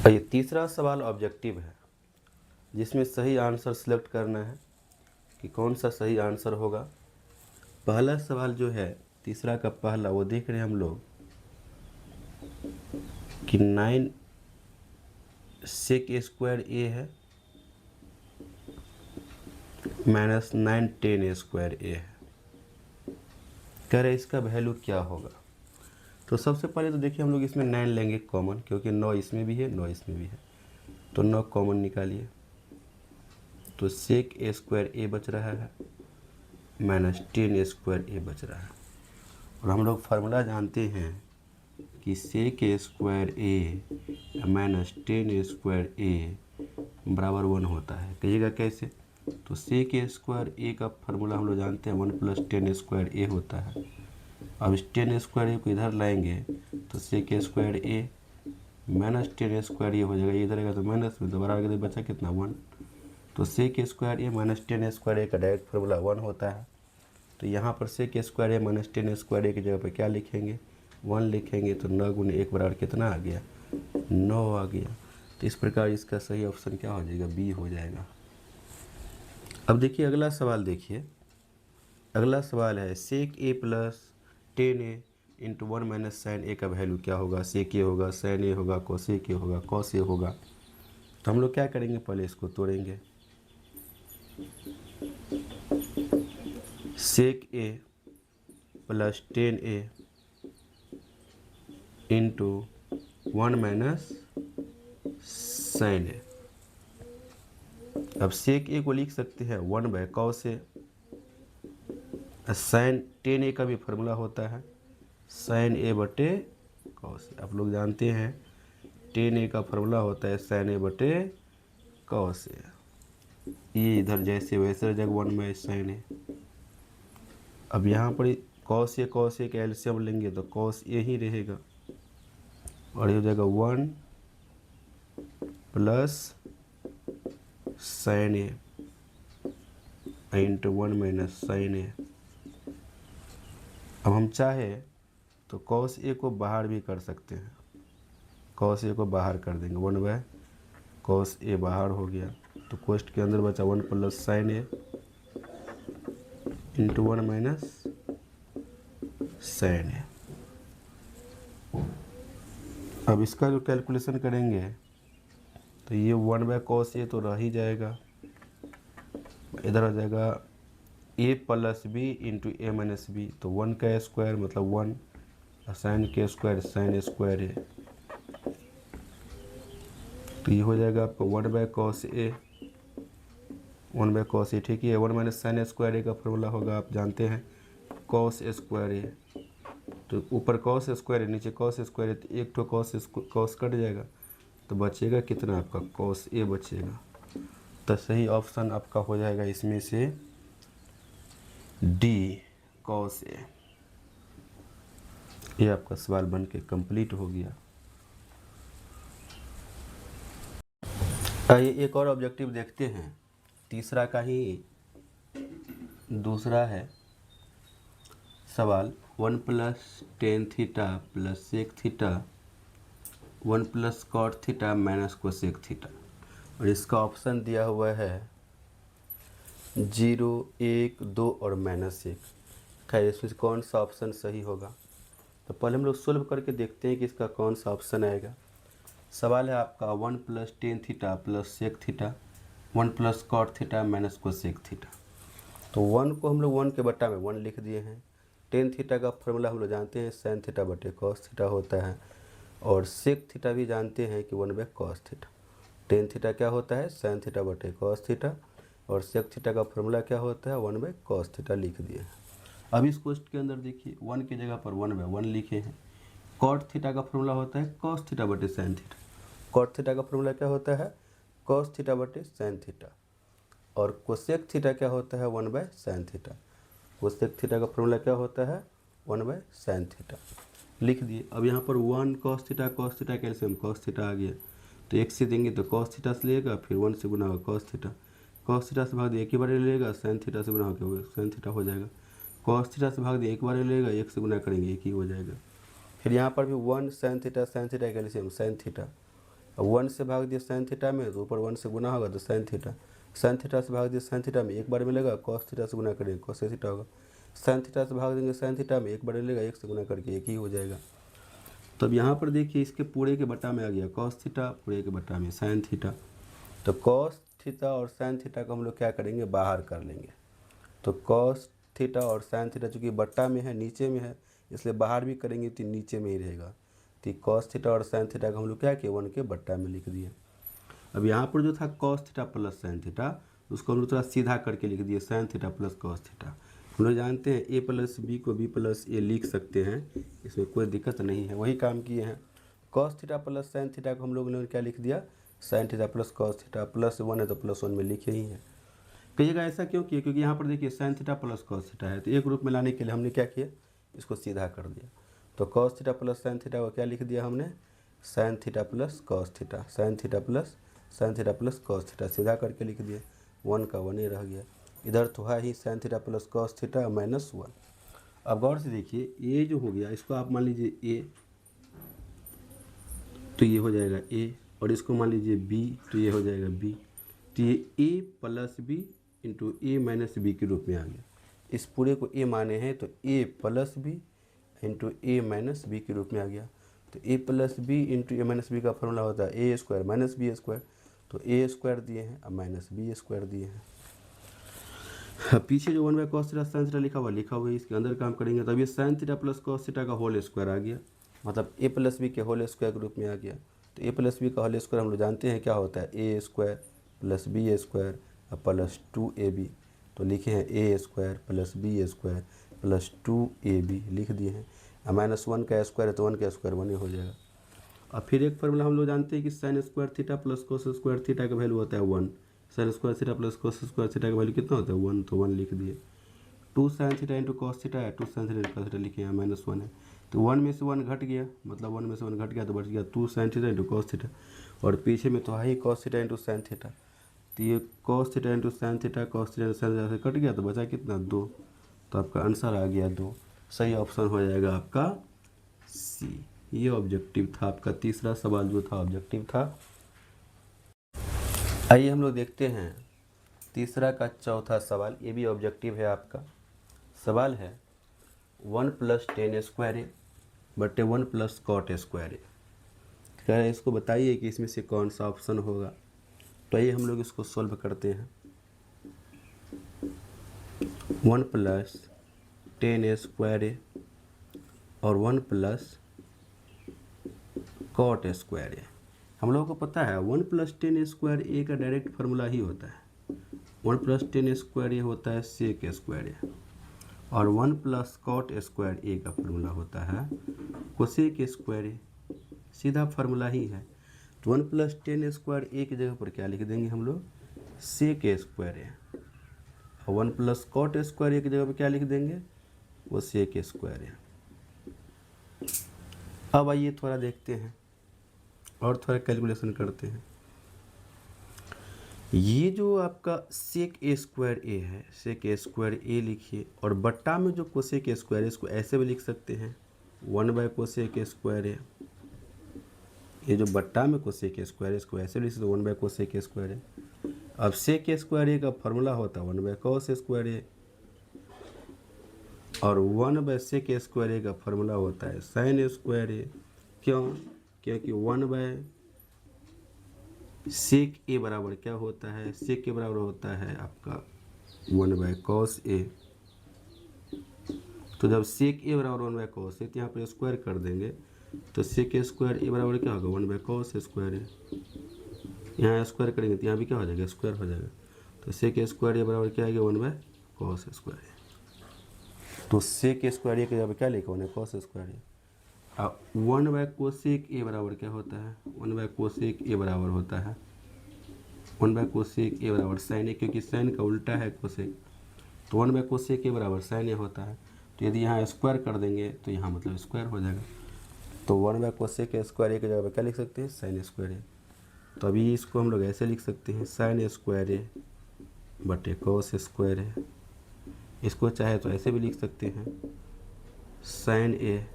ये तीसरा सवाल ऑब्जेक्टिव है, जिसमें सही आंसर सेलेक्ट करना है कि कौन सा सही आंसर होगा। पहला सवाल जो है तीसरा का पहला, वो देख रहे हैं हम लोग कि 9 sec स्क्वायर ए है माइनस 9 10 स्क्वायर ए है। कह रहे इसका वैल्यू क्या होगा। तो सबसे पहले तो देखिए हम लोग इसमें 9 लेंगे कॉमन, क्योंकि 9 इसमें भी है 9 इसमें भी है, तो 9 कॉमन निकालिए, तो सेक ए स्क्वायर ए बच रहा है माइनस 10 स्क्वायर ए बच रहा है। और हम लोग फार्मूला जानते हैं कि सेक ए स्क्वायर ए माइनस 10 स्क्वायर ए बराबर 1 होता है। कहिएगा कैसे। तो सेक ए स्क्वायर ए का फार्मूला हम लोग जानते हैं 1 प्लस 10 स्क्वायर ए होता है। अब इस 10 स्क्वायर ए को इधर लाएंगे तो सेक ए स्क्वायर ए माइनस 10 स्क्वायर ए हो जाएगा, इधर आएगा तो माइनस में, तो बराबर बचा कितना 1। तो सेक ए स्क्वायर ए माइनस 10 स्क्वायर ए का डायरेक्ट फार्मूला 1 होता है। तो यहाँ पर सेक ए स्क्वायर ए माइनस 10 स्क्वायर ए की जगह पर क्या लिखेंगे 1 लिखेंगे, तो 9 गुने 1 बराबर कितना आ गया 9 आ गया। तो इस प्रकार इसका सही ऑप्शन क्या हो जाएगा बी हो जाएगा। अब देखिए अगला सवाल, देखिए अगला सवाल है सेक ए प्लस 10 इंटू 1 माइनस साइन ए का वैल्यू क्या होगा। सेक ए होगा, साइन ए होगा, कोसेक ए होगा, कॉस ए होगा। तो हम लोग क्या करेंगे, पहले इसको तोड़ेंगे। सेक ए प्लस 10 ए इंटू 1 माइनस साइन ए। अब सेक ए को लिख सकते हैं 1 बाय कॉस ए। साइन 10 ए का भी फार्मूला होता है साइन ए बटे कॉस ए। आप लोग जानते हैं 10 ए का फार्मूला होता है साइन ए बटे कॉस ए। ये इधर जैसे वैसे जगह 1 बाय साइन ए। अब यहाँ पर कॉस ए का एलसीएम लेंगे तो कॉस ए ही रहेगा, और ये हो जाएगा 1 प्लस साइन ए इंटू 1 माइनस साइन ए। अब हम चाहे तो कॉस ए को बाहर भी कर सकते हैं, कॉस ए को बाहर कर देंगे 1 बाय कॉस ए बाहर हो गया, तो कोष्ट के अंदर बचा 1 प्लस साइन ए इंटू 1 माइनस साइन ए। अब इसका जो कैलकुलेशन करेंगे तो ये 1 बाय कॉस ए तो रह ही जाएगा, इधर हो जाएगा ए प्लस बी इंटू ए माइनस बी, तो 1 का स्क्वायर मतलब 1, साइन के स्क्वायर साइन स्क्वायर ए, तो ये हो जाएगा आपको 1 by cos A 1 by cos A, ठीक है। 1 माइनस साइन स्क्वायर ए का फॉर्मूला होगा आप जानते हैं कॉस स्क्वायर ए। तो ऊपर कॉस स्क्वायर है नीचे कॉस स्क्वायर है, तो एक तो कॉस कट जाएगा, तो बचेगा कितना आपका कॉस ए बचेगा। तो सही ऑप्शन आपका हो जाएगा इसमें से डी कॉस ए। ये आपका सवाल बन के कंप्लीट हो गया। आइए एक और ऑब्जेक्टिव देखते हैं, तीसरा का ही दूसरा है सवाल। 1 plus tan theta plus sec theta 1 plus cot theta minus cosec theta, और इसका ऑप्शन दिया हुआ है 0, 1, 2 और -1। खैर इसमें कौन सा ऑप्शन सही होगा, तो पहले हम लोग सोल्व करके देखते हैं कि इसका कौन सा ऑप्शन आएगा। सवाल है आपका 1 plus tan theta plus sec theta 1 plus cot theta minus cosec theta. तो 1 को हम लोग 1 के बट्टा में 1 लिख दिए हैं। टेन थीटा का फॉर्मूला हम लोग जानते हैं साइन थीटा बटे कॉस थीटा होता है, और सेक थीटा भी जानते हैं कि 1 by cos theta. Tan theta क्या होता है साइन थीटा बटे कॉस थीटा, और सेक थीटा का फॉर्मूला क्या होता है 1 बाय कॉस थीटा लिख दिए हैं। अब इस क्वेश्चन के अंदर देखिए 1 की जगह पर 1 बाय 1 लिखे हैं। कॉट थीटा का फॉर्मूला होता है कॉस थीटा बटे साइन थीटा। कॉट थीटा का फॉर्मूला क्या होता है कॉस थीटा बटे साइन थीटा, और कोसेक थीटा क्या होता है 1 by sine theta. Cosec theta का फॉर्मूला क्या होता है 1 बाय साइन थीटा लिख दिए। अब यहाँ पर 1 cos theta calcium cos theta आ गया, तो 1 से देंगे तो कॉस थीटा से लेगा, फिर 1 से गुना होगा कॉस थीटा से भाग दिए एक ही बार लेगा, साइन थीटा से गुना होकर साइन थीटा हो जाएगा। कॉस थीटा से भाग दिए एक बार लेगा, 1 से गुना करेंगे 1 ही हो जाएगा। फिर यहाँ पर भी 1 sine theta calcium sine theta, अब 1 से भाग दिया साइन थीटा में तो ऊपर 1 से गुना होगा तो साइन थीटा से भाग दिया साइन थीटा में एक बार मिलेगा, कॉस थीटा से गुना करेंगे कॉस थीटा होगा, साइन थीटा से भाग देंगे साइन थीटा में एक बार मिलेगा, एक से गुना करके एक ही हो जाएगा। तो अब यहाँ पर देखिए इसके पूरे के बटा में आ गया कॉस थीटा, पूरे के बटा में साइन थीटा। तो कॉस थीटा और साइन थीटा को हम लोग क्या करेंगे, बाहर कर लेंगे। तो कॉस थीटा और साइन थीटा चूँकि बट्टा में है, नीचे में है, इसलिए बाहर भी करेंगे तो नीचे में ही रहेगा। तो कॉस थीटा और साइन थीटा को हम लोग क्या किए, 1 के बट्टा में लिख दिए। अब यहाँ पर जो था cos theta plus sine theta, उसको हम लोग थोड़ा सीधा करके लिख दिए sign theta plus cos theta. हम लोग जानते हैं ए प्लस बी को बी प्लस ए लिख सकते हैं, इसमें कोई दिक्कत नहीं है, वही काम किए हैं। Cos theta plus sine theta को हम लोगों ने क्या लिख दिया, sign theta plus cos theta, plus 1 है तो प्लस 1 में लिखे ही हैं। कहिएगा ऐसा क्यों किया, क्योंकि यहाँ पर देखिए sign theta plus cos theta है, तो एक रूप में लाने के लिए हमने क्या किया, इसको सीधा कर दिया। तो cos theta plus sine theta को क्या लिख दिया हमने, sign theta plus cos theta, sign theta plus cos theta सीधा करके लिख दिए, 1 का 1 ही रह गया। इधर तो है ही sine theta plus cos theta minus 1। अब गौर से देखिए ए जो हो गया, इसको आप मान लीजिए ए, तो ये हो जाएगा ए, और इसको मान लीजिए बी, तो ये हो जाएगा बी। तो ये ए प्लस बी इंटू ए माइनस बी के रूप में आ गया। इस पूरे को ए माने हैं तो A plus B into A minus B के रूप में आ गया। तो A plus B into A minus B का फॉर्मूला होता है A square minus B square. तो ए स्क्वायर दिए हैं, अब माइनस बी स्क्वायर दिए हैं। अब पीछे जो 1 by cos theta sine theta लिखा हुआ है, इसके अंदर काम करेंगे तो अब ये sine theta plus cos theta का होल स्क्वायर आ गया, मतलब ए प्लस बी के होल स्क्वायर के रूप में आ गया। तो ए प्लस बी का होल स्क्वायर हम लोग जानते हैं क्या होता है, A square plus B square plus 2ab। तो लिखे हैं A square plus B square plus 2ab लिख दिए हैं। अब माइनस 1 का स्क्वायर है तो 1 का स्क्वायर 1 ही हो जाएगा। अब फिर एक फार्मूला हम लोग जानते हैं कि sine square theta plus cos square theta का वैल्यू होता है 1। Sine square theta plus cos square theta का वैल्यू कितना होता है 1, तो 1 लिख दिए। 2 sine theta into cos theta है, 2 sine theta into cos theta लिखे हैं, माइनस 1 है। तो 1 में से 1 घट गया, मतलब 1 में से 1 घट गया तो बच गया 2 sine theta into cos theta, और पीछे में तो है ही cos theta into sine theta. तो ये cos theta into sine theta, cos theta into sine theta से कट गया तो बचा कितना 2। तो आपका आंसर आ गया 2। सही ऑप्शन हो जाएगा आपका सी। ये ऑब्जेक्टिव था आपका, तीसरा सवाल जो था ऑब्जेक्टिव था। आइए हम लोग देखते हैं तीसरा का चौथा सवाल, ये भी ऑब्जेक्टिव है आपका। सवाल है 1 प्लस टेन स्क्वायर ए बटे 1 प्लस कॉट स्क्वायर ए। कह रहे हैं इसको बताइए कि इसमें से कौन सा ऑप्शन होगा। तो आइए हम लोग इसको सॉल्व करते हैं। 1 प्लस टेन स्क्वायर ए और 1 प्लस कॉट स्क्वायर ए। हम लोगों को पता है 1 प्लस टेन स्क्वायर ए का डायरेक्ट फार्मूला ही होता है। 1 प्लस टेन स्क्वायर ए होता है सेक स्क्वायर ए, और 1 प्लस कॉट स्क्वायर ए का फार्मूला होता है कोसेक स्क्वायर ए। सीधा फार्मूला ही है। तो 1 प्लस टेन स्क्वायर ए की जगह पर क्या लिख देंगे हम लोग, सेक स्क्वायर ए, और 1 प्लस कॉट स्क्वायर ए की जगह पर क्या लिख देंगे, वो सेक स्क्वायर ए। अब आइए थोड़ा देखते हैं और थोड़ा कैलकुलेशन करते हैं। ये जो आपका सेक ए स्क्वायर ए है, सेक ए स्क्वायर ए लिखिए, और बट्टा में जो कोसेक ए स्क्वायर है इसको ऐसे भी लिख सकते हैं 1 बाय कोसेक ए स्क्वायर ए। ये जो बट्टा में कोसेक ए स्क्वायर है इसको ऐसे भी लिख सकते 1 बाय कोसेक ए स्क्वायर ए। अब सेक ए स्क्वायर ए का फॉर्मूला होता है 1 बाय कॉस स्क्वायर ए, और 1 बाय सेक ए स्क्वायर ए का फॉर्मूला होता है साइन स्क्वायर ए। क्यों, क्योंकि 1 बाय सेक ए बराबर क्या होता है, सेक ए बराबर होता है आपका 1 बाय कॉस ए। तो जब सेक ए बराबर 1 बाय कॉस ए, तो यहाँ पर स्क्वायर कर देंगे, तो सेक ए स्क्वायर ए बराबर क्या होगा 1 बाय कॉस स्क्वायर ए। यहाँ स्क्वायर करेंगे तो यहाँ भी क्या हो जाएगा, स्क्वायर हो जाएगा। तो सेक ए स्क्वायर ए बराबर क्या आएगा 1 बाय कॉस स्क्वायर ए। तो सेक ए स्क्वायर ए के जब क्या लिखा 1 बाय कॉस स्क्वायर ए। अब 1 बाय कोसेक ए बराबर क्या होता है, 1 बाय कोसेक ए बराबर होता है 1 बाय कोसेक ए बराबर साइन ए, क्योंकि साइन का उल्टा है कोसेक। तो 1 बाय कोसेक ए बराबर साइन ए होता है। तो यदि यहाँ स्क्वायर कर देंगे तो यहाँ मतलब स्क्वायर हो जाएगा। तो 1 बाय कोसेक ए स्क्वायर ए की जगह पर क्या लिख सकते हैं, साइन स्क्वायर ए। तो अभी इसको हम लोग ऐसे लिख सकते हैं साइन स्क्वायर ए बटे कॉस स्क्वायर ए। इसको चाहे तो ऐसे भी लिख सकते हैं साइन ए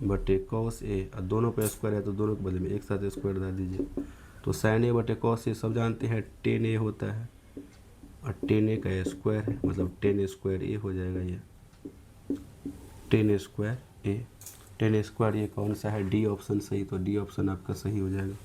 बटे कॉस ए, और दोनों पे स्क्वायर है तो दोनों के बदले में एक साथ स्क्वायर डाल दीजिए। तो साइन ए बटे कॉस ए सब जानते हैं टेन ए होता है, और टेन ए का स्क्वायर है, मतलब टेन स्क्वायर ए हो जाएगा ये, टेन स्क्वायर ए। टेन स्क्वायर ये कौन सा है, डी ऑप्शन सही, तो डी ऑप्शन आपका सही हो जाएगा।